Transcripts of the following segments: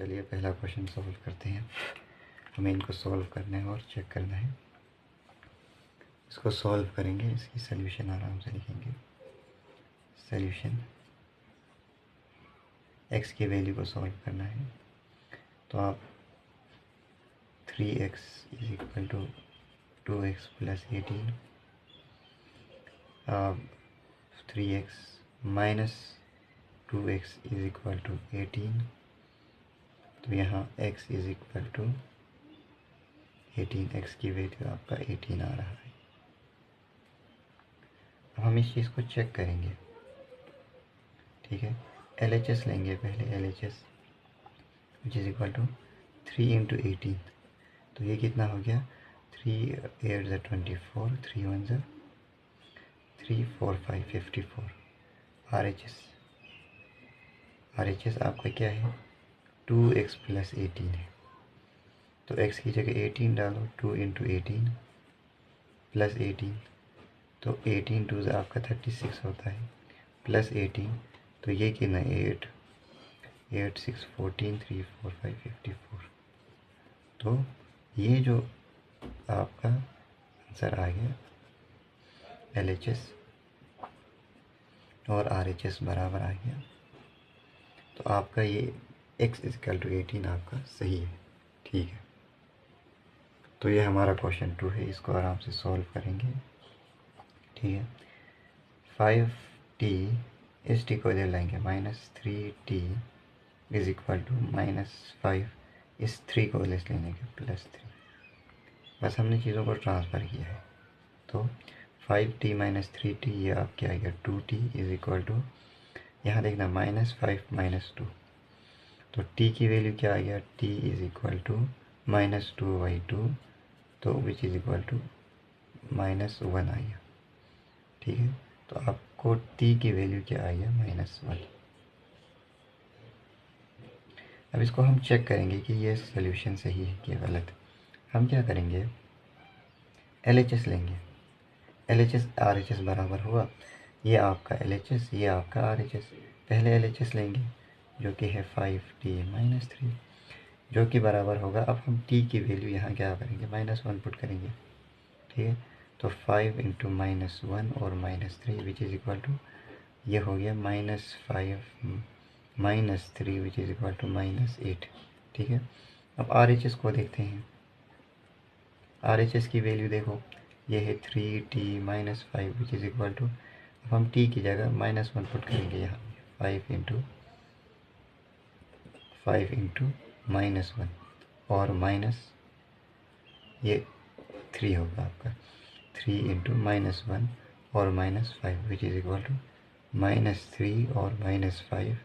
चलिए पहला question solve करते हैं। हमें इनको सॉल्व करना है और चेक करना है। इसको सॉल्व करेंगे, इसकी सॉल्यूशन आराम से लिखेंगे। सॉल्यूशन x की वैल्यू को सॉल्व करना है तो आप 3x = 2x + 18, 3x - 2x = 18, तो यहाँ x = 18, x की वैल्यू आपका 18 आ रहा है। अब हम इस चीज़ को चेक करेंगे, ठीक है। LHS लेंगे पहले, LHS = 3 × 18, तो ये कितना हो गया? 3 8 = 24, 3 1 = 3 4 5 54। RHS आपका क्या है? 2x + 18 है, तो x की जगह 18 डालो, 2 × 18 + 18, तो 18 2 आपका 36 होता है, + 18, तो ये कितना? 8 8 6 14 3 4 5 54। तो ये जो आपका आंसर आ गया, LHS और RHS बराबर आ गया, तो आपका ये x = 18 आपका सही है, ठीक है। तो ये हमारा क्वेश्चन 2 है, इसको आराम से सॉल्व करेंगे, ठीक है। 5t, इस t को इधर लाएंगे, -3t = -5, इस 3 को इधर लेने के +3, बस हमने चीज़ों को ट्रांसफ़र किया है। तो 5t - 3t, ये आपके आ गया 2t = यहाँ देखना -5 - 2, तो t की वैल्यू क्या आ गया? t = -2/2, तो विच = -1 आ गया, ठीक है। तो आपको t की वैल्यू क्या आ गया? -1। अब इसको हम चेक करेंगे कि ये सॉल्यूशन सही है कि गलत। हम क्या करेंगे? LHS लेंगे, LHS RHS बराबर हुआ, ये आपका LHS, ये आपका RHS। पहले LHS लेंगे जो कि है 5t - 3, जो कि बराबर होगा, अब हम t की वैल्यू यहाँ क्या करेंगे? -1 पुट करेंगे, ठीक है। तो 5 × -1 और -3 विच = ये हो गया -5 - 3 विच = -8, ठीक है। अब RHS को देखते हैं। RHS की वैल्यू देखो, ये है 3t - 5 विच = अब हम t की जगह -1 पुट करेंगे यहाँ, 5 × -1 और माइनस ये 3 होगा आपका, 3 × -1 और -5 विच = -3 और -5,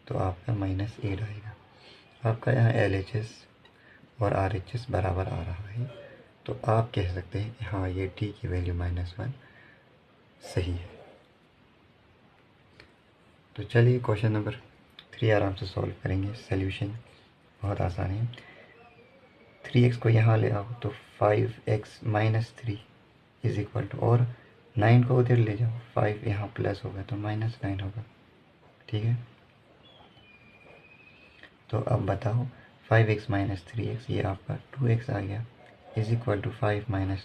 तो आपका -8 आएगा। आपका यहाँ LHS और RHS बराबर आ रहा है, तो आप कह सकते हैं कि हाँ, ये t की वैल्यू -1 सही है। तो चलिए क्वेश्चन नंबर 3 आराम से सॉल्व करेंगे। सॉल्यूशन बहुत आसान है। 3x को यहाँ ले आओ, तो 5x - 3 = और 9 को उधर ले जाओ, 5 यहाँ प्लस होगा तो -9 होगा, ठीक है। तो अब बताओ 5x - 3x, ये आपका 2x आ गया, = 5 - 9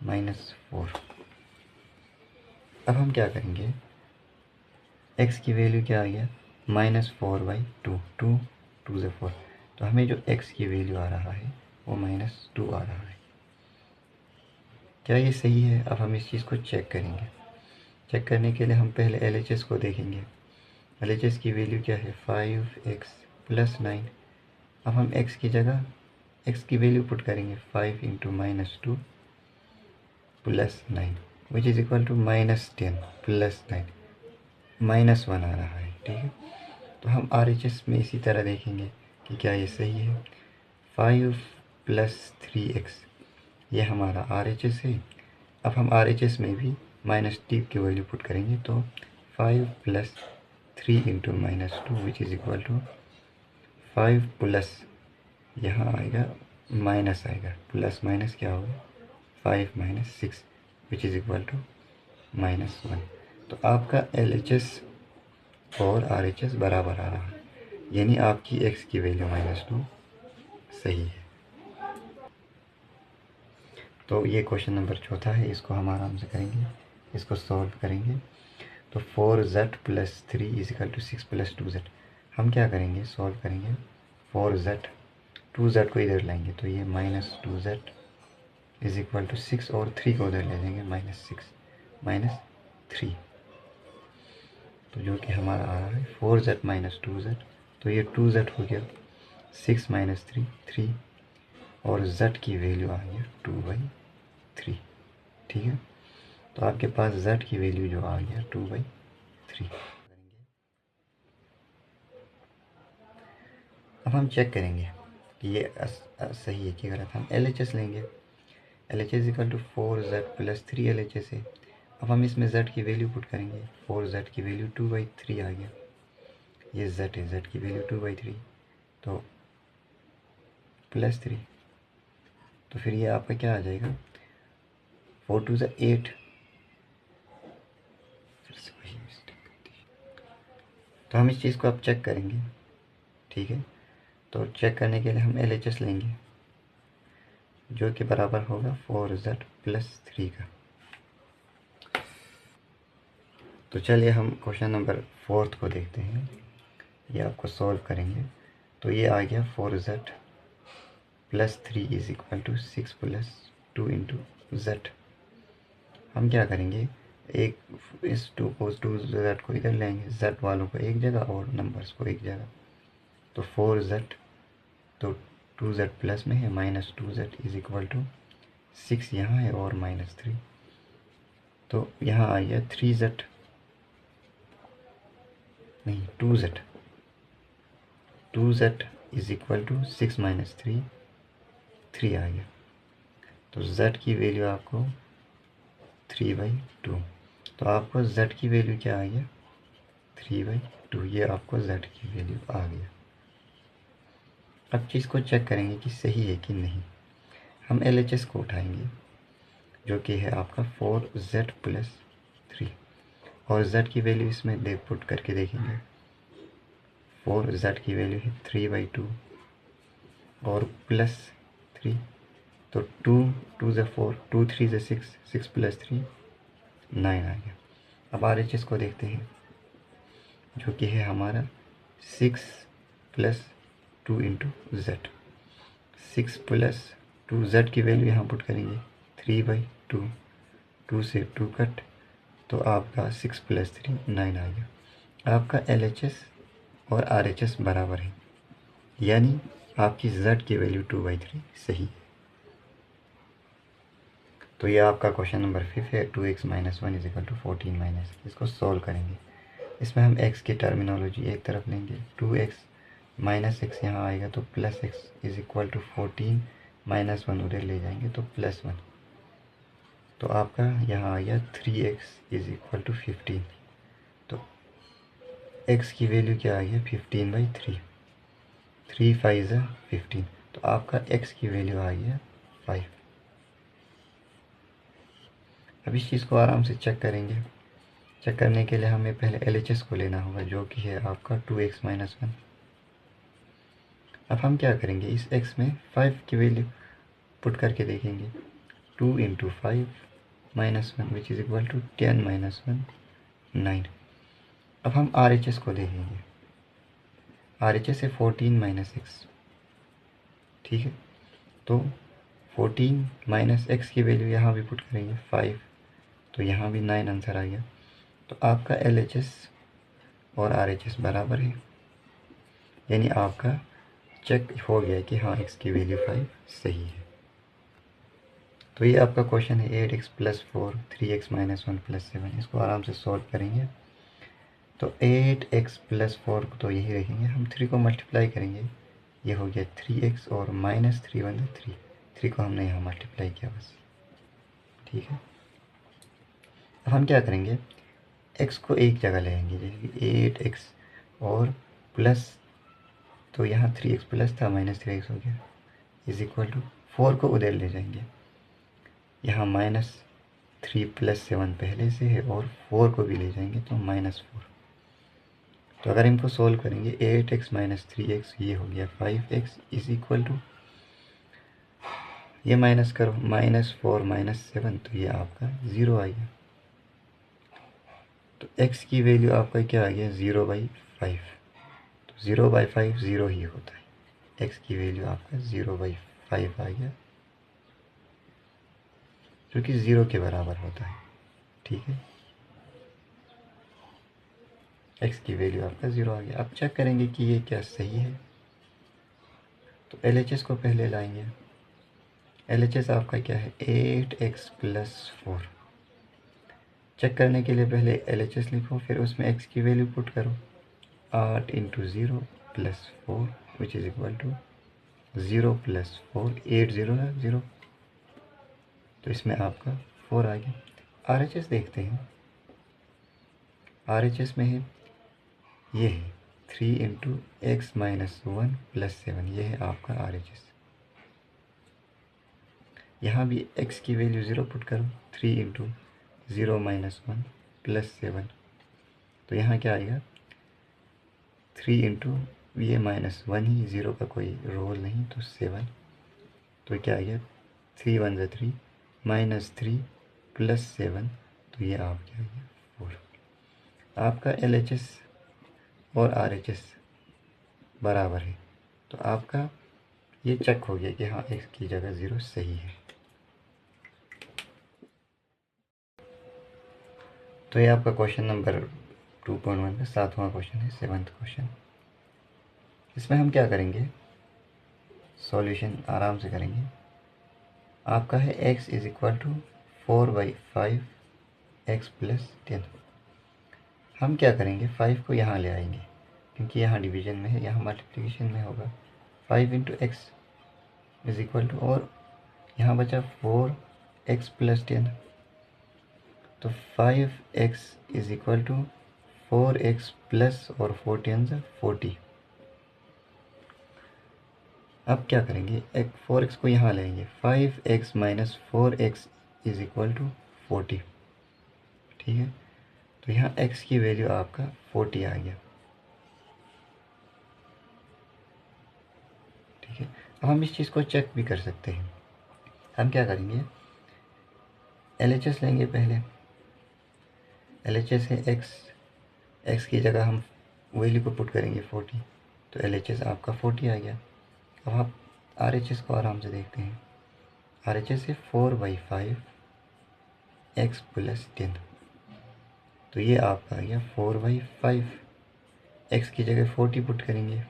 -4। अब हम क्या करेंगे? x की वैल्यू क्या आ गया? -4/2, 2 2 से 4, तो हमें जो x की वैल्यू आ रहा है वो -2 आ रहा है। क्या ये सही है? अब हम इस चीज़ को चेक करेंगे। चेक करने के लिए हम पहले LHS को देखेंगे। LHS की वैल्यू क्या है? 5x + 9। अब हम x की जगह x की वैल्यू पुट करेंगे, 5 × -2 + 9 विच = -10 + 9, -1 आ रहा है, ठीक है। तो हम RHS में इसी तरह देखेंगे कि क्या ये सही है। 5 + 3x, ये हमारा RHS है। अब हम RHS में भी -t की वैल्यू पुट करेंगे, तो 5 + 3 × -2 विच = 5 प्लस यहाँ आएगा माइनस आएगा, प्लस माइनस क्या होगा? 5 - 6 विच = -1। तो आपका LHS और RHS बराबर आ रहा है। यानी आपकी x की वैल्यू -2 सही है। तो ये क्वेश्चन नंबर चौथा है, इसको हम आराम से करेंगे, इसको सॉल्व करेंगे। तो 4z + 3 = 6 + 2z। हम क्या करेंगे, सॉल्व करेंगे 4z, 2z को इधर लाएंगे तो ये -2z = 6 और 3 को उधर ले जाएंगे -6 -3। तो जो कि हमारा आ रहा है 4z - 2z, तो ये 2z हो गया 6 - 3 3, और z की वैल्यू आ गया 2/3। ठीक है, तो आपके पास z की वैल्यू जो आ गया 2/3। अब हम चेक करेंगे कि ये सही है कि गलत। हम LHS लेंगे, LHS = 4z + 3 LHS है। अब हम इसमें z की वैल्यू पुट करेंगे, 4z की वैल्यू 2/3 आ गया, ये z है, z की वैल्यू 2/3, तो +3, तो फिर ये आपका क्या आ जाएगा, 4 2 = 8। तो हम इस चीज़ को अब चेक करेंगे। ठीक है, तो चेक करने के लिए हम LHS लेंगे, जो कि बराबर होगा 4z + 3 का। तो चलिए हम क्वेश्चन नंबर 4 को देखते हैं, ये आपको सॉल्व करेंगे। तो ये आ गया 4z + 3 = 6 + 2 × z। हम क्या करेंगे, एक इस 2z को इधर लेंगे, z वालों को एक जगह और नंबर्स को एक जगह। तो 4z, तो 2z प्लस में है, -2z = 6 यहाँ है और -3, तो यहाँ आ गया 3z, नहीं 2z, 2z = 6 - 3 3 आ गया। तो z की वैल्यू आपको 3/2, तो आपको z की वैल्यू क्या आ गया, 3/2, ये आपको z की वैल्यू आ गया। अब चीज़ को चेक करेंगे कि सही है कि नहीं। हम LHS को उठाएंगे, जो कि है आपका 4z + 3, और z की वैल्यू इसमें पुट करके देखेंगे। 4z की वैल्यू है 3/2 और +3, तो 2 2 = 4, 2 3 = 6, 6 + 3 9 आ गया। अब RHS को देखते हैं, जो कि है हमारा 6 + 2 × z, 6 + 2, z की वैल्यू यहाँ पुट करेंगे 3/2, 2 से 2 कट, तो आपका 6 + 3 9 आ गया। आपका LHS और RHS बराबर है, यानी आपकी z की वैल्यू 2/3 सही है। तो ये आपका क्वेश्चन नंबर 5 है, 2x - 1 = 14 - इसको सॉल्व करेंगे। इसमें हम x की टर्मिनोलॉजी एक तरफ लेंगे, 2x - x यहाँ आएगा तो +x = 14 - 1 उधर ले जाएंगे तो +1, तो आपका यहाँ आ गया 3x = 15, तो x की वैल्यू क्या आ गया 15/3, 3 5 = 15, तो आपका x की वैल्यू आ गया 5। अब इस चीज़ को आराम से चेक करेंगे। चेक करने के लिए हमें पहले LHS को लेना होगा, जो कि है आपका 2x - 1। अब हम क्या करेंगे, इस x में 5 की वैल्यू पुट करके देखेंगे, 2 × 5 - 1 = 10 - 1 9। अब हम RHS को देखेंगे, RHS है 14 - 6। ठीक है, तो 14 - x की वैल्यू यहाँ भी पुट करेंगे 5, तो यहाँ भी 9 आंसर आ गया। तो आपका LHS और RHS बराबर है, यानी आपका चेक हो गया कि हाँ x की वैल्यू 5 सही है। तो ये आपका क्वेश्चन है 8x + 4 3x - 1 + 7। इसको आराम से सॉल्व करेंगे। तो 8x + 4 तो यही रखेंगे, हम 3 को मल्टीप्लाई करेंगे, ये हो गया 3x और -3 × 3, 3 को हमने यहाँ मल्टीप्लाई किया बस। ठीक है, अब हम क्या करेंगे, x को एक जगह ले आएंगे, जैसे कि 8x और प्लस, तो यहाँ 3x प्लस था, -3x हो गया, = 4 को उधर ले जाएंगे, यहाँ -3 + 7 पहले से है और 4 को भी ले जाएंगे तो -4, तो अगर इनको सोल्व करेंगे 8x माइनस 3x ये हो गया 5x इज इक्वल टू, ये माइनस करो, -4 -7 तो ये आपका 0 आ गया। तो x की वैल्यू आपका क्या आ गया 0/5। तो 0/5 0 ही होता है, x की वैल्यू आपका 0/5 आ गया जो कि 0 के बराबर होता है। ठीक है, x की वैल्यू आपका 0 आ गया। अब चेक करेंगे कि ये क्या सही है। तो LHS को पहले लाएंगे। LHS आपका क्या है 8x + 4। चेक करने के लिए पहले LHS लिखो, फिर उसमें x की वैल्यू पुट करो। 8 × 0 + 4 विच इज़ इक्वल टू 0 + 4, 8 0 ना 0, तो इसमें आपका 4 आ गया। RHS देखते हैं, RHS में है ये है 3 × x - 1 + 7, ये है आपका RHS। यहाँ भी x की वैल्यू 0 पुट करो, 3 × 0 - 1 + 7, तो यहाँ क्या आएगा 3 × ये -1 ही, 0 का कोई रोल नहीं, तो 7, तो क्या आ गया 3 1 = 3 -3 + 7, तो ये आप क्या आ गया 4। आपका LHS और RHS बराबर है, तो आपका ये चेक हो गया कि हाँ x की जगह 0 सही है। तो ये आपका क्वेश्चन नंबर 2.1 का 7वां क्वेश्चन है, 7th क्वेश्चन। इसमें हम क्या करेंगे, सॉल्यूशन आराम से करेंगे। आपका है x is equal to 4/5 x + 10। हम क्या करेंगे 5 को यहाँ ले आएंगे, क्योंकि यहाँ डिवीजन में है, यहाँ मल्टीप्लिकेशन में होगा। 5 × x इज इक्वल टू, और यहाँ बचा 4x + 10, तो 5x is equal to 4x plus और 4 10 40। अब क्या करेंगे, एक 4x को यहाँ लेंगे, 5x - 4x is equal to 40। ठीक है, तो यहाँ x की वैल्यू आपका 40 आ गया। ठीक है, अब हम इस चीज़ को चेक भी कर सकते हैं। हम क्या करेंगे, LHS लेंगे पहले। LHS है x की जगह हम वैल्यू को पुट करेंगे 40, तो LHS आपका 40 आ गया। अब आप RHS को आराम से देखते हैं। RHS है 4/5 x + 10, तो ये आपका आ गया 4/5। x की जगह 40 पुट करेंगे,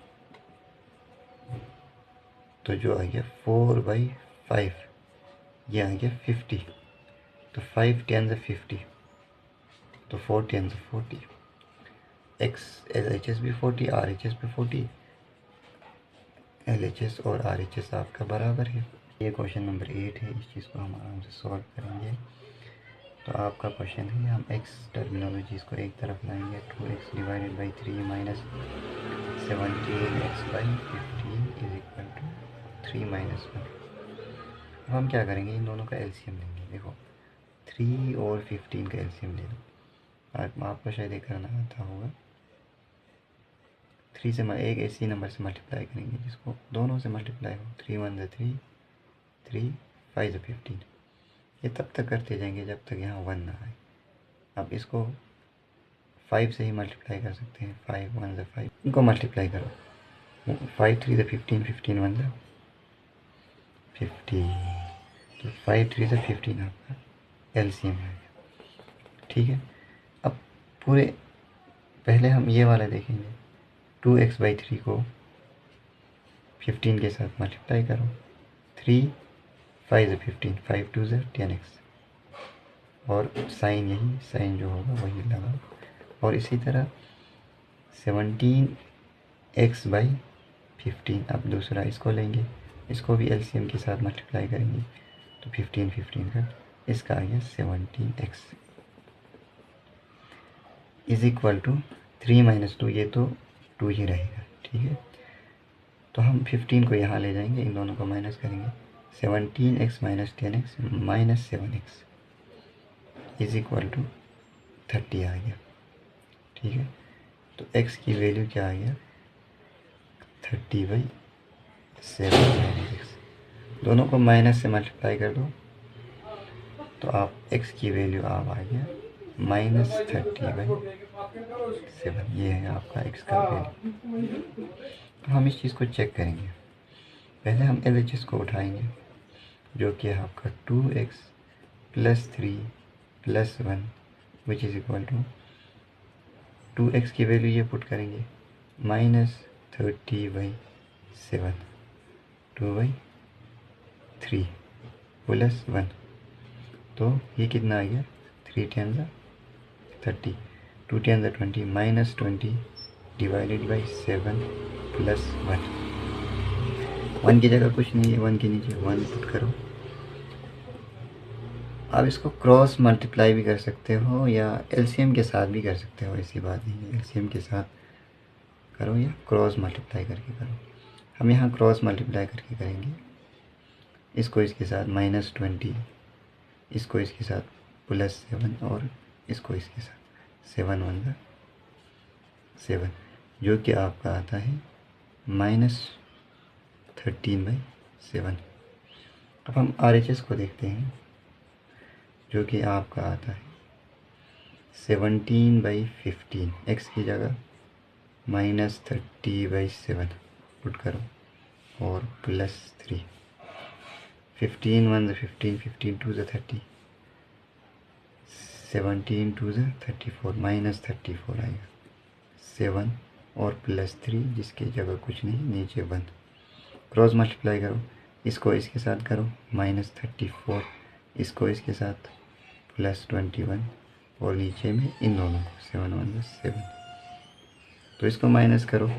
तो जो आ गया 4/5, ये आ गया 50, तो 5 10 50, तो 4 10 40। x LHS भी 40, RHS भी 40, LHS और RHS आपका बराबर है। ये क्वेश्चन नंबर 8 है, इस चीज़ को हम आराम से सॉल्व करेंगे। तो आपका क्वेश्चन है, हम x टर्मिनोलॉजीज़ को एक तरफ लाएंगे। 2x / 3 - 17x/15 is equal to 3 - 1। अब हम क्या करेंगे, इन दोनों का एलसीएम लेंगे। देखो 3 और 15 का एलसीएम ले लो। आपको शायद ये करना आता होगा। 3 से एक ऐसी नंबर से मल्टीप्लाई करेंगे जिसको दोनों से मल्टीप्लाई हो। 3 1 = 3, 3 5 = 15। ये तब तक करते जाएंगे जब तक यहाँ 1 ना आए। अब इसको 5 से ही मल्टीप्लाई कर सकते हैं। 5 1 = 5, इनको मल्टीप्लाई करो। 5 3 = 15, 15 1 = 50, तो 5 3 = 15 आपका एलसीएम है। ठीक है, अब पूरे पहले हम ये वाला देखेंगे। 2x/3 को 15 के साथ मल्टीप्लाई करो। 3 5 = 15, 5 2 = 10x, और साइन यही, साइन जो होगा वही लगा। और इसी तरह 17x/15, अब दूसरा इसको लेंगे, इसको भी एलसीएम के साथ मल्टीप्लाई करेंगे, तो 15 15 का इसका आ गया 17x इज इक्वल टू 3 - 2, ये तो 2 ही रहेगा। ठीक है, तो हम 15 को यहाँ ले जाएंगे, इन दोनों को माइनस करेंगे। 17x - 10x - 7x is equal to 30 आ गया। ठीक है, तो x की वैल्यू क्या आ गया 30/7 - दोनों को माइनस से मल्टीप्लाई कर दो तो आप x की वैल्यू आप आ गया -30/7। ये है आपका x का वैल्यू। तो हम इस चीज़ को चेक करेंगे। पहले हम LHS को उठाएंगे जो कि है आपका 2x + 3 + 1 which is equal to 2x की वैल्यू ये पुट करेंगे -30/7 2/3 + 1। तो ये कितना आ गया 3 × 30 2 × 20 -20 /7 + 1। 1 की जगह कुछ नहीं है, 1 के नीचे 1 पुट करो। आप इसको क्रॉस मल्टीप्लाई भी कर सकते हो या LCM के साथ भी कर सकते हो, ऐसी बात नहीं है। LCM के साथ करो या क्रॉस मल्टीप्लाई करके करो। हम यहाँ क्रॉस मल्टीप्लाई करके करेंगे। इसको इसके साथ -20, इसको इसके साथ +7 और इसको इसके साथ 7 × 1 = 7 जो कि आपका आता है -13/7। अब हम RHS को देखते हैं जो कि आपका आता है 17/15। x की जगह -30/7 पुट करो और +3 15 × 1 = 15 15 × 2 = 30 17 × 2 = 34 -34 आएगा 7 और +3 जिसकी जगह कुछ नहीं, नीचे 1। क्रॉस मल्टीप्लाई करो, इसको इसके साथ करो -34, इसको इसके साथ +21 और नीचे में इन दोनों को 7 × 1 = 7। तो इसको माइनस करो,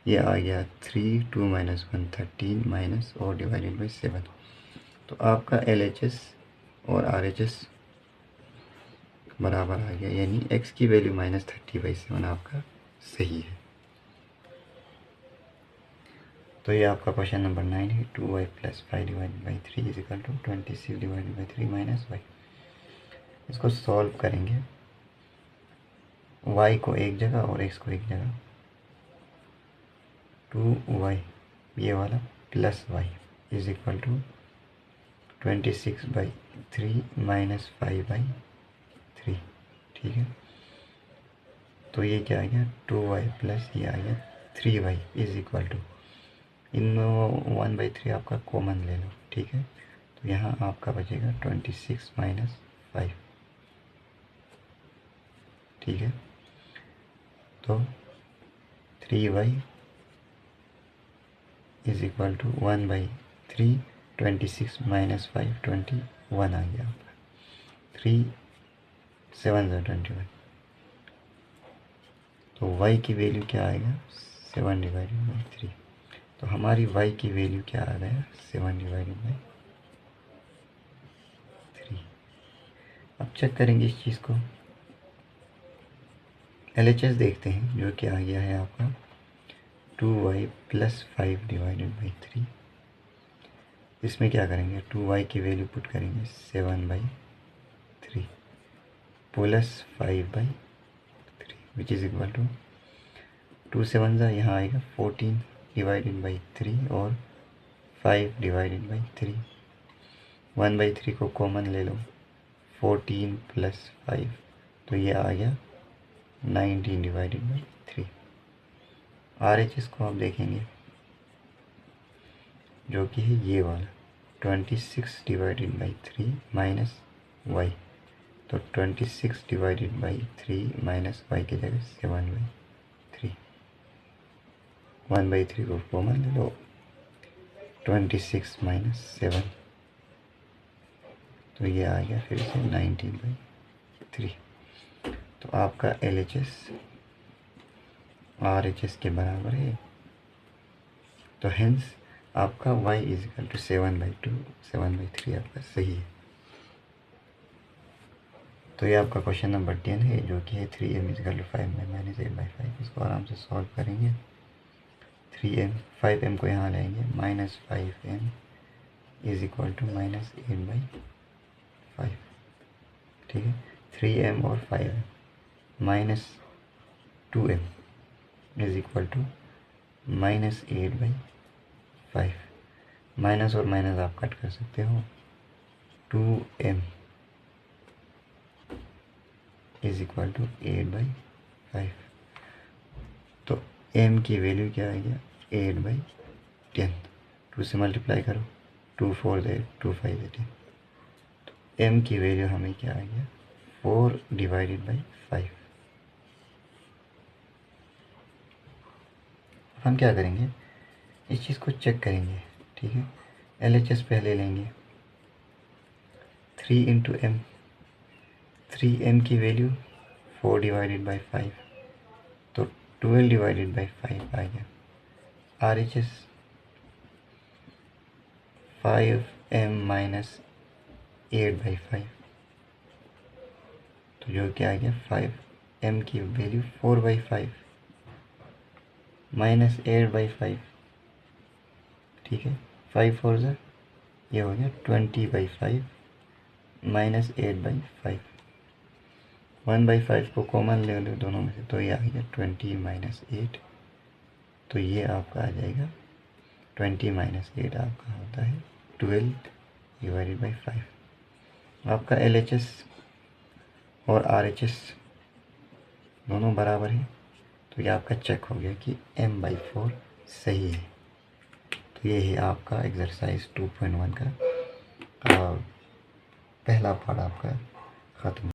ये आ गया 3 2 - 1 13 माइनस और /7। तो आपका LHS और RHS बराबर आ गया, यानी x की वैल्यू -30/7 आपका सही है। तो ये आपका क्वेश्चन नंबर 9 है। 2y + 5 / 3 = 26 / 3 - y। इसको सॉल्व करेंगे, y को एक जगह और x को एक जगह। 2y ये वाला + y = 26/3 - 5/3। ठीक है, तो ये क्या आ गया 2y + ये आ गया 3y = इनमें 1/3 आपका कॉमन ले लो। ठीक है, तो यहाँ आपका बचेगा 26 - 5। ठीक है, तो 3y = 1/3 26 - 5 21 आ गया आपका। 3 7 × 21। तो y की वैल्यू क्या आएगा 7/3। तो हमारी y की वैल्यू क्या आ गया 7/3। अब चेक करेंगे इस चीज़ को। LHS देखते हैं जो कि आ गया है आपका 2y + 5 / 3। इसमें क्या करेंगे 2y की वैल्यू पुट करेंगे 7/3 + 5/3 विच इज़ इक्वल टू 2 7 यहाँ आएगा 14/3 और 5/3। 1/3 को कॉमन ले लो, 14 + 5 तो ये आ गया 19/3। RHS को आप देखेंगे जो कि है ये वाला 26/3 - y। तो 26/3 - y की जगह 7/3। 1/3 को कॉमन ले लो, 26 - 7 तो ये आ गया फिर से 19/3। तो आपका LHS RHS के बराबर है। तो हेंस आपका y = 7/2 7/3 आपका सही है। तो ये आपका क्वेश्चन नंबर 10 है जो कि है 3m = 5 - 8/5। इसको आराम से सॉल्व करेंगे। 3m 5m को यहाँ लाएंगे -5m = -8/5। ठीक है, 3m और 5m 2m is equal to -8/5। Minus और माइनस आप कट कर सकते हो। 2m is equal to 8/5। तो m की वैल्यू क्या आ गया 8/10। 2 से मल्टीप्लाई करो, 2 4 दे 2 5 दे 10। तो m की वैल्यू हमें क्या आ गया 4/5। हम क्या करेंगे, इस चीज़ को चेक करेंगे, ठीक है। LHS पहले लेंगे, 3 इंटू m, 3m की वैल्यू 4/5, तो 12/5 आ गया। RHS 5m माइनस 8/5, तो जो क्या आ गया 5m की वैल्यू 4/5 माइनस 8/5, ठीक है। 5 4 ज़ा ये हो गया 20/5 माइनस 8/5। 1/5 को कॉमन ले लो दोनों में से, तो ये आ गया 20 माइनस 8। तो ये आपका आ जाएगा 20 माइनस 8 आपका होता है 12/5। आपका LHS और RHS दोनों बराबर है, तो ये आपका चेक हो गया कि m/4 सही है। तो ये है आपका एक्सरसाइज 2.1 का पहला पार्ट आपका ख़त्म।